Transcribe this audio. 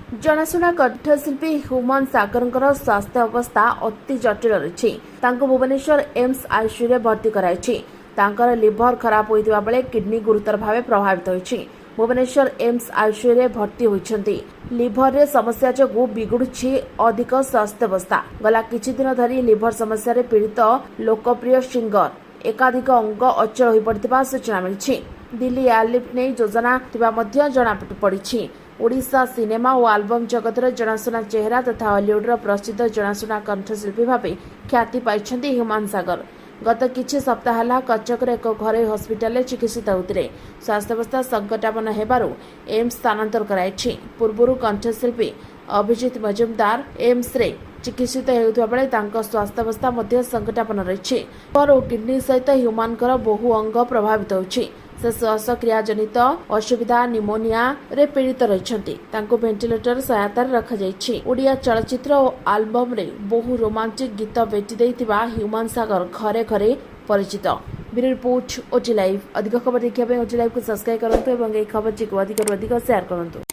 जनाशुना कंठशिल्पी human सागरଙ୍କର स्वास्थ्य अवस्था अति जटिल रही। भुवनेश्वर एम्स आईसीयू भर्ती कराई। लिभर खराब होता बेले किडनी गुरुतर भाव प्रभावित होती। भुवनेश्वर एम्स आईसीयू भर्ती होती। लिभर रे समस्या जो बिगुड़ी अधिक स्वास्थ्य अवस्था। गला किछि दिन धरी लिभर समस्या पीड़ित लोकप्रिय सिंगर एकाधिक अंग अचल हो पड़ता सूचना मिली। दिल्ली एयरलिफ्ट नहीं योजना जनापड़ी। ओडिशा सिनेमा और आल्बम जगत जनाशुना चेहरा तथा हॉलीवुड प्रसिद्ध जनाशुना कंठशिल्पी भाव ख्याति पाई ह्यूमान सागर। गत किछि सप्ताह है कटक एक घरोई हस्पिटाल चिकित्सित होते। स्वास्थ्यावस्था संकटापन्न होबारु एम्स स्थानांतर कराई। पूर्व कंठशिल्पी अभिजीत मजुमदार एम्स रे चिकित्सित होता बेले स्वास्थ्यावस्था संकटापन्न रही। लिवर और किडनी सहित ह्यूमान बहु अंग प्रभावित होछि। से श्वासक्रिया जनित असुविधा निमोनिया रे पीड़ित रही। वेंटिलेटर सहायता रखा। ओडिया चलचित्र और आल्बम रे बहु रोमांटिक गीत बेटी देइतिबा ह्यूमान सागर घरे घरे परिचित। Bureau report OT live. अधिक खबर देखिए ओटी लाइव को सब्सक्राइब करंतु एवं ए खबर को अधिक शेयर करंतु।